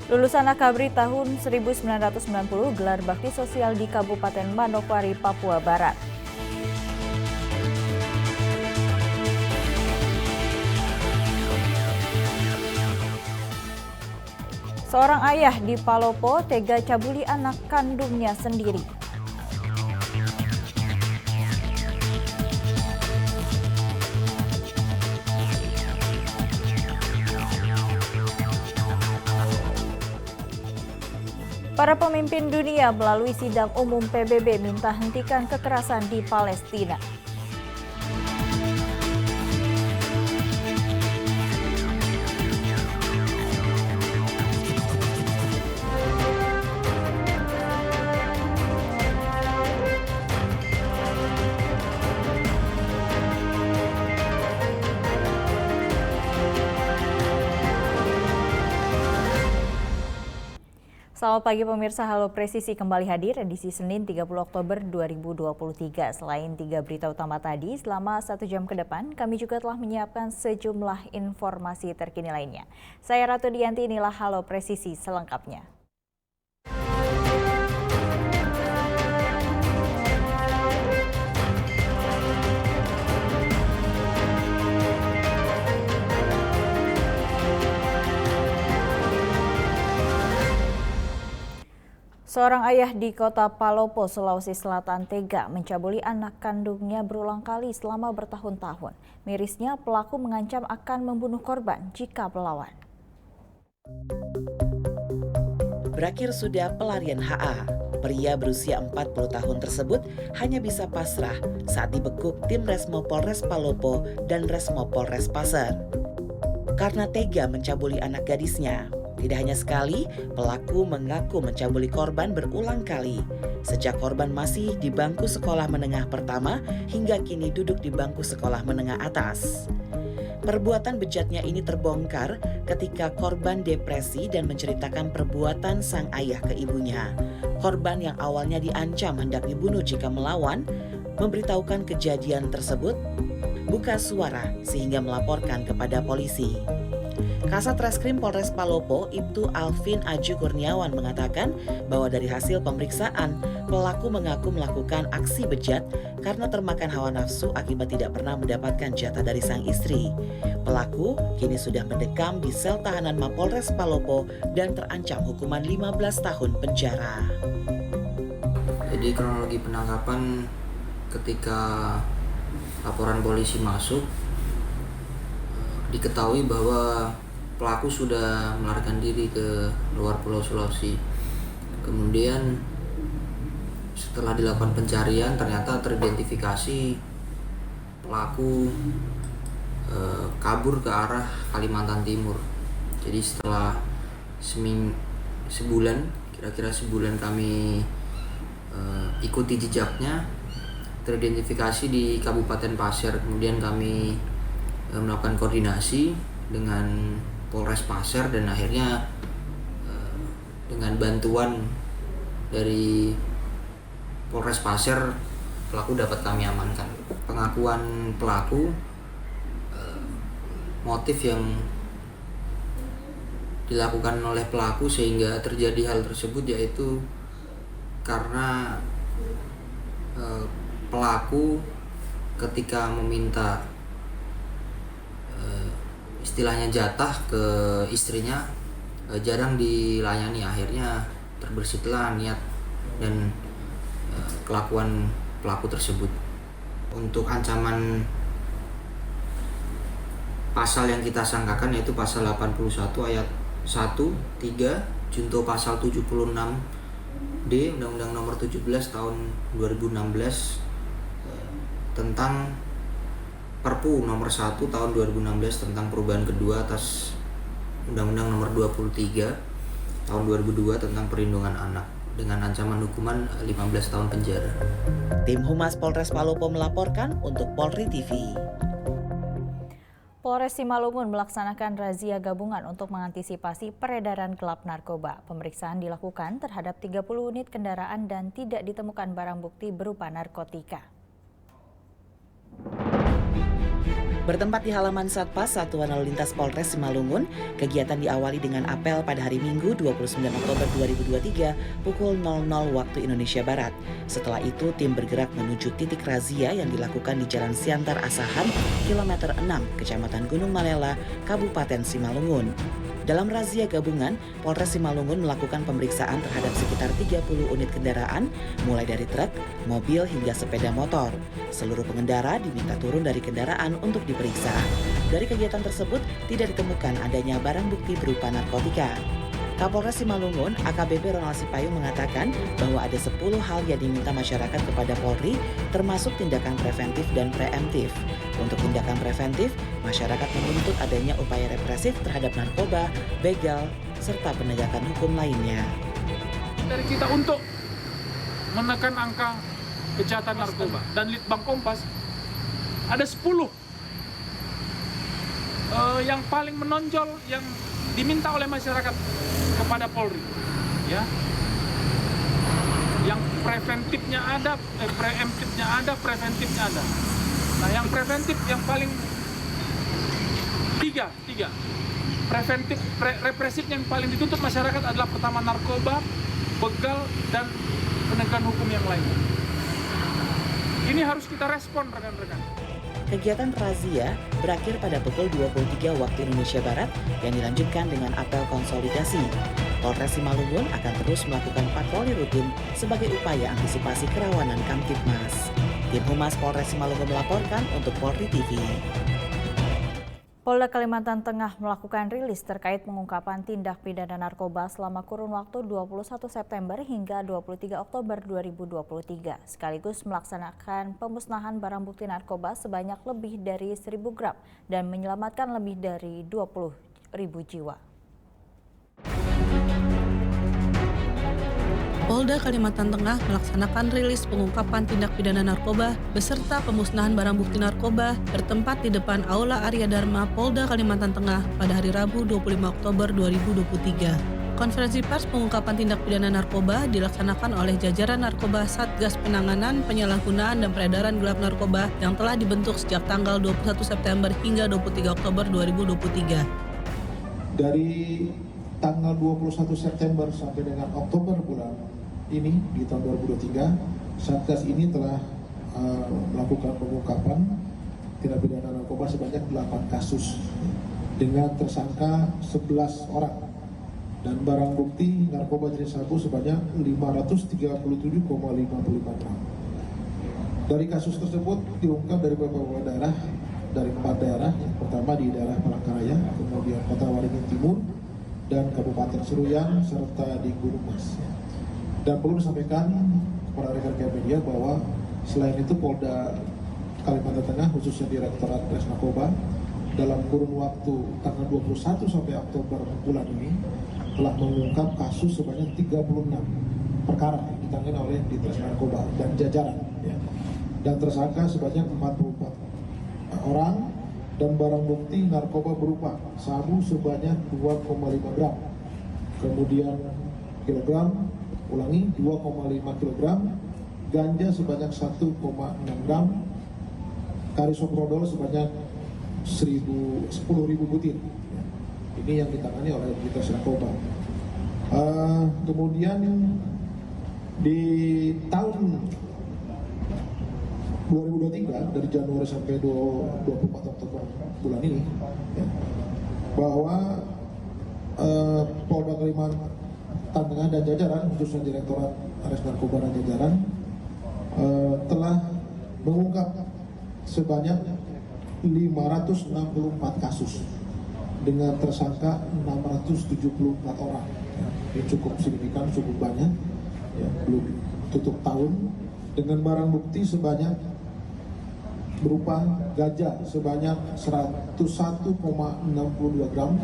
Lulusan Akabri tahun 1990 gelar bakti sosial di Kabupaten Manokwari, Papua Barat. Seorang ayah di Palopo tega cabuli anak kandungnya sendiri. Para pemimpin dunia melalui sidang umum PBB minta hentikan kekerasan di Palestina. Selamat pagi pemirsa, Halo Presisi kembali hadir edisi Senin 30 Oktober 2023. Selain 3 berita utama tadi, selama 1 jam ke depan kami juga telah menyiapkan sejumlah informasi terkini lainnya. Saya Ratu Dianti, inilah Halo Presisi selengkapnya. Seorang ayah di kota Palopo, Sulawesi Selatan tega mencabuli anak kandungnya berulang kali selama bertahun-tahun. Mirisnya, pelaku mengancam akan membunuh korban jika melawan. Berakhir sudah pelarian HA. Pria berusia 40 tahun tersebut hanya bisa pasrah saat dibekuk tim Resmo Polres Palopo dan Resmo Polres Pasar. Karena tega mencabuli anak gadisnya. Tidak hanya sekali, pelaku mengaku mencabuli korban berulang kali. Sejak korban masih di bangku sekolah menengah pertama hingga kini duduk di bangku sekolah menengah atas. Perbuatan bejatnya ini terbongkar ketika korban depresi dan menceritakan perbuatan sang ayah ke ibunya. Korban yang awalnya diancam hendak dibunuh jika melawan, memberitahukan kejadian tersebut, buka suara sehingga melaporkan kepada polisi. Kasat Reskrim Polres Palopo, Ibtu Alvin Aju Kurniawan mengatakan bahwa dari hasil pemeriksaan, pelaku mengaku melakukan aksi bejat karena termakan hawa nafsu akibat tidak pernah mendapatkan jatah dari sang istri. Pelaku kini sudah mendekam di sel tahanan Mapolres Palopo dan terancam hukuman 15 tahun penjara. Jadi kronologi penangkapan ketika laporan polisi masuk, diketahui bahwa pelaku sudah melarikan diri ke luar Pulau Sulawesi. Kemudian setelah dilakukan pencarian ternyata teridentifikasi pelaku kabur ke arah Kalimantan Timur. Jadi setelah kira-kira sebulan kami ikuti jejaknya, teridentifikasi di Kabupaten Pasir. Kemudian kami melakukan koordinasi dengan Polres Pasir dan akhirnya dengan bantuan dari Polres Pasir pelaku dapat kami amankan. Pengakuan pelaku, motif yang dilakukan oleh pelaku sehingga terjadi hal tersebut yaitu karena pelaku ketika meminta istilahnya jatah ke istrinya jarang dilayani, akhirnya terbersihlah niat dan kelakuan pelaku tersebut. Untuk ancaman pasal yang kita sangkakan yaitu pasal 81 ayat 1, 3, junto pasal 76D Undang-Undang Nomor 17 tahun 2016 tentang Perpu nomor 1 tahun 2016 tentang perubahan kedua atas Undang-Undang nomor 23 tahun 2002 tentang perlindungan anak dengan ancaman hukuman 15 tahun penjara. Tim Humas Polres Palopo melaporkan untuk Polri TV. Polres Simalungun melaksanakan razia gabungan untuk mengantisipasi peredaran gelap narkoba. Pemeriksaan dilakukan terhadap 30 unit kendaraan dan tidak ditemukan barang bukti berupa narkotika. Bertempat di halaman Satpas Satuan Lalu Lintas Polres Simalungun, kegiatan diawali dengan apel pada hari Minggu 29 Oktober 2023 pukul 00 waktu Indonesia Barat. Setelah itu, tim bergerak menuju titik razia yang dilakukan di Jalan Siantar Asahan, kilometer 6, Kecamatan Gunung Malela, Kabupaten Simalungun. Dalam razia gabungan, Polres Simalungun melakukan pemeriksaan terhadap sekitar 30 unit kendaraan, mulai dari truk, mobil hingga sepeda motor. Seluruh pengendara diminta turun dari kendaraan untuk diperiksa. Dari kegiatan tersebut, tidak ditemukan adanya barang bukti berupa narkotika. Kapolres Simalungun, AKBP Ronald Sipayung mengatakan bahwa ada 10 hal yang diminta masyarakat kepada Polri, termasuk tindakan preventif dan preemptif. Untuk tindakan preventif, masyarakat menuntut adanya upaya represif terhadap narkoba, begal, serta penegakan hukum lainnya. Dari kita untuk menekan angka kejahatan narkoba dan Litbang Kompas, ada 10 yang paling menonjol yang diminta oleh masyarakat kepada Polri, ya. Yang preventifnya ada, preemptifnya ada, preventifnya ada. Nah, yang preventif yang paling tiga. Preventif, represif yang paling dituntut masyarakat adalah pertama narkoba, begal, dan penegakan hukum yang lainnya. Ini harus kita respon, rekan-rekan. Kegiatan razia berakhir pada pukul 23 waktu Indonesia Barat yang dilanjutkan dengan apel konsolidasi. Polres Simalungun akan terus melakukan patroli rutin sebagai upaya antisipasi kerawanan Kamtibmas. Tim Humas Polres Simalungun melaporkan untuk Polri TV. Polda Kalimantan Tengah melakukan rilis terkait pengungkapan tindak pidana narkoba selama kurun waktu 21 September hingga 23 Oktober 2023, sekaligus melaksanakan pemusnahan barang bukti narkoba sebanyak lebih dari 1.000 gram dan menyelamatkan lebih dari 20.000 jiwa. Polda Kalimantan Tengah melaksanakan rilis pengungkapan tindak pidana narkoba beserta pemusnahan barang bukti narkoba bertempat di depan Aula Arya Dharma Polda Kalimantan Tengah pada hari Rabu 25 Oktober 2023. Konferensi pers pengungkapan tindak pidana narkoba dilaksanakan oleh jajaran narkoba Satgas Penanganan Penyalahgunaan dan Peredaran Gelap Narkoba yang telah dibentuk sejak tanggal 21 September hingga 23 Oktober 2023. Dari tanggal 21 September sampai dengan Oktober bulan ini di tahun 2023, Satgas ini telah melakukan pengungkapan tindak pidana narkoba sebanyak 8 kasus dengan tersangka 11 orang dan barang bukti narkoba jenis sabu sebanyak 537,55 gram. Dari kasus tersebut diungkap dari beberapa daerah, dari 4 daerah, yang pertama di daerah Palangkaraya, kemudian Kota Waringin Timur, dan Kabupaten Seruyan, serta di Gunung Mas. Dan perlu disampaikan kepada rekan-rekan media bahwa selain itu Polda Kalimantan Tengah khususnya Direktorat Res Narkoba dalam kurun waktu tanggal 21 sampai Oktober bulan ini telah mengungkap kasus sebanyak 36 perkara yang ditangani oleh Ditres Narkoba dan jajaran, ya. Dan tersangka sebanyak 44 orang dan barang bukti narkoba berupa sabu sebanyak 2,5 gram, kemudian kilogram, 2,5 kilogram, ganja sebanyak 1,6 gram, karisoprodol sebanyak 10.000 butir. Ini yang ditangani oleh Ditres Narkoba. Kemudian di tahun 2023 dari Januari sampai 24 Oktober bulan ini, ya, bahwa Polda Kalimantan Tengah dan jajaran khususnya Direktorat Res Narkoba dan jajaran telah mengungkap sebanyak 564 kasus dengan tersangka 674 orang. Ya, ini cukup signifikan, cukup banyak, ya, belum tutup tahun, dengan barang bukti sebanyak berupa ganja sebanyak 101,62 gram,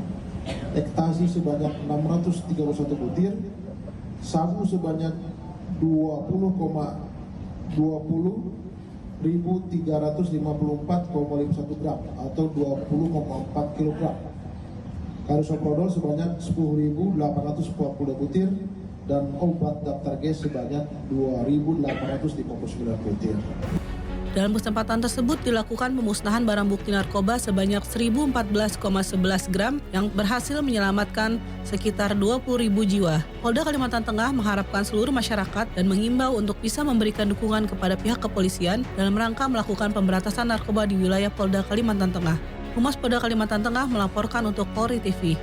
ekstasi sebanyak 631 butir, sabu sebanyak 20.354,51 gram atau 20,4 kg, karisoprodol sebanyak 10.840 butir, dan obat daftar G sebanyak 2.859 butir. Dalam kesempatan tersebut dilakukan pemusnahan barang bukti narkoba sebanyak 1014,11 gram yang berhasil menyelamatkan sekitar 20.000 jiwa. Polda Kalimantan Tengah mengharapkan seluruh masyarakat dan mengimbau untuk bisa memberikan dukungan kepada pihak kepolisian dalam rangka melakukan pemberantasan narkoba di wilayah Polda Kalimantan Tengah. Humas Polda Kalimantan Tengah melaporkan untuk Polri TV.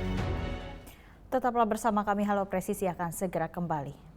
Tetaplah bersama kami, Halo Presisi akan segera kembali.